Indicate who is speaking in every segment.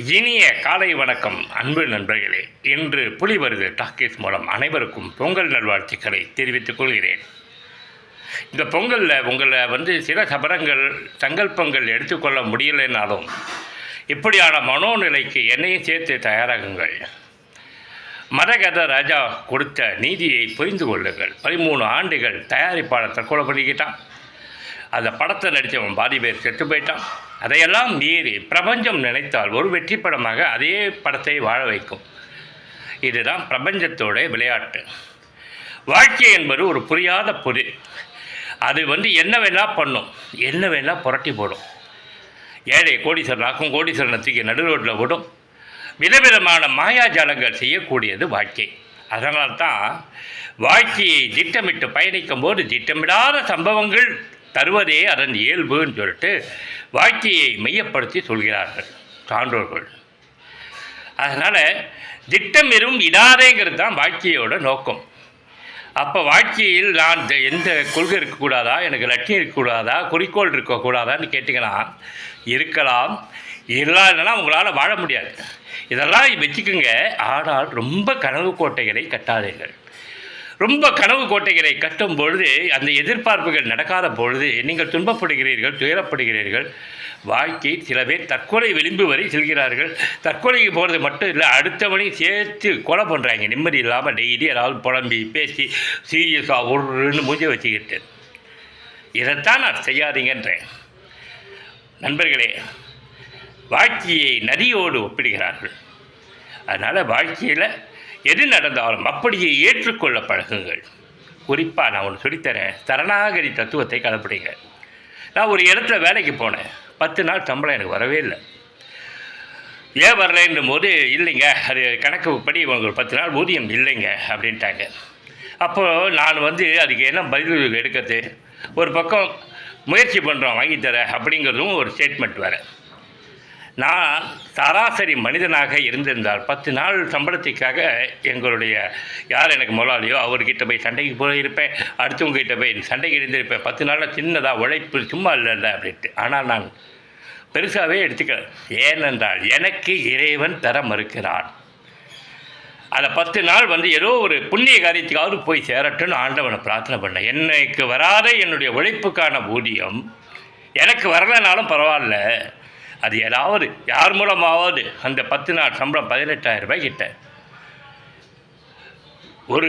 Speaker 1: இனிய காலை வணக்கம் அன்பு நண்பர்களே. இன்று புலிவருது டாக்கீஸ் மூலம் அனைவருக்கும் பொங்கல் நல்வாழ்த்துக்களை தெரிவித்துக் கொள்கிறேன். இந்த பொங்கலில் உங்களை சில சங்கல்பங்கள் எடுத்துக்கொள்ள முடியலைனாலும் இப்படியான மனோநிலைக்கு என்னையும் சேர்த்து தயாராகுங்கள். மரகத ராஜா கொடுத்த நீதியை புரிந்து கொள்ளுங்கள். 13 ஆண்டுகள் தயாரிப்பாளர் தற்கொலை பண்ணிக்கிட்டான். அந்த படத்தை நடித்தவன் பாதி பேர் செத்து போயிட்டான். அதையெல்லாம் மீறி பிரபஞ்சம் நினைத்தால் ஒரு வெற்றி படமாக அதே படத்தை வாழ வைக்கும். இதுதான் பிரபஞ்சத்தோட விளையாட்டு. வாழ்க்கை என்பது ஒரு புரியாத பொரு. அது என்ன வேணால் பண்ணும், என்ன வேணால் புரட்டி போடும். ஏழை கோடீஸ்வரனாக்கும் கோடீஸ்வரனை தூக்கி நடு ரோட்டில் விடும். விதவிதமான மாயாஜாலங்கள் செய்யக்கூடியது வாழ்க்கை. அதனால்தான் வாழ்க்கையை திட்டமிட்டு பயணிக்கும் போது திட்டமிடாத சம்பவங்கள் தருவதே அதன் இயல்புன்னு சொல்லிட்டு வாழ்க்கையை மையப்படுத்தி சொல்கிறார்கள் சான்றோர்கள். அதனால் திட்டம் எதுவும் இடாதேங்கிறது தான் வாழ்க்கையோட நோக்கம். அப்போ வாழ்க்கையில் நான் எந்த கொள்கை இருக்கக்கூடாதா, எனக்கு லட்சியம் இருக்கக்கூடாதா, குறிக்கோள் இருக்கக்கூடாதான்னு கேட்டிங்கன்னா இருக்கலாம். இல்லைன்னா உங்களால் வாழ முடியாது. இதெல்லாம் வச்சுக்கோங்க. ஆனால் ரொம்ப கனவு கோட்டைகளை கட்டாதீர்கள். ரொம்ப கனவு கோட்டைகளை கட்டும் பொழுது அந்த எதிர்பார்ப்புகள் நடக்காத பொழுது நீங்கள் துன்பப்படுகிறீர்கள், துயரப்படுகிறீர்கள். வாழ்க்கை சில பேர் தற்கொலை விளிம்பு வரை செல்கிறார்கள். தற்கொலைக்கு போகிறது மட்டும் இல்லை, அடுத்தவனையும் சேர்த்து கொலை பண்ணுறாங்க. நிம்மதி இல்லாமல் டெய்லி ஏதாவது புலம்பி பேசி சீரியஸாக ஒருன்னு மூஞ்ச வச்சுக்கிட்டு. இதைத்தான் நான் செய்யாதீங்கன்றேன். நண்பர்களே, வாழ்க்கையை நதியோடு ஒப்பிடுகிறார்கள். அதனால் வாழ்க்கையில் எது நடந்தாலும் அப்படியே ஏற்றுக்கொள்ள பழகுங்கள். குறிப்பாக நான் ஒன்று சொல்லித்தரேன். சரணாகதி தத்துவத்தை கடைப்பிடிங்க. நான் ஒரு இடத்துல வேலைக்கு போனேன். 10 நாள் சம்பளம் எனக்கு வரவே இல்லை. ஏன் வரலைன்னும் போது, இல்லைங்க அது கணக்குப்படி உங்களுக்கு 10 நாள் ஊதியம் இல்லைங்க அப்படின்ட்டாங்க. அப்போது நான் அதுக்கு என்ன பதில் எடுக்கிறது? ஒரு பக்கம் முயற்சி பண்ணுறோம் வாங்கித்தர அப்படிங்கிறதும் ஒரு ஸ்டேட்மெண்ட் வேறு. நான் சராசரி மனிதனாக இருந்திருந்தால் 10 நாள் சம்பளத்துக்காக எங்களுடைய யார் எனக்கு முதலாளியோ அவர்கிட்ட போய் சண்டைக்கு போயிருப்பேன். அடுத்தவங்ககிட்ட போய் சண்டைக்கு இருந்திருப்பேன். 10 நாளில் சின்னதாக உழைப்பு சும்மா இல்லை அப்படின்ட்டு. ஆனால் நான் பெருசாகவே எடுத்துக்கல. ஏனென்றால் எனக்கு இறைவன் தர மறுக்கிறான். அதை 10 நாள் ஏதோ ஒரு புண்ணிய காரியத்துக்காவது போய் சேரட்டுன்னு ஆண்டவனை பிரார்த்தனை பண்ணேன். எனக்கு வராத என்னுடைய உழைப்புக்கான ஊதியம் எனக்கு வரலைனாலும் பரவாயில்ல, அது ஏதாவது யார் மூலமாவது அந்த 10 நாள் சம்பளம் 18,000 ரூபாய் கிட்ட ஒரு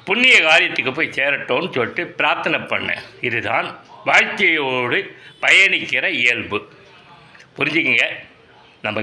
Speaker 1: புண்ணிய காரியத்துக்கு போய் சேரட்டோன்னு சொல்லிட்டு பிரார்த்தனை பண்ணேன். இதுதான் வாழ்க்கையோடு பயணிக்கிற இயல்பு. புரிஞ்சுக்கிங்க. நம்ம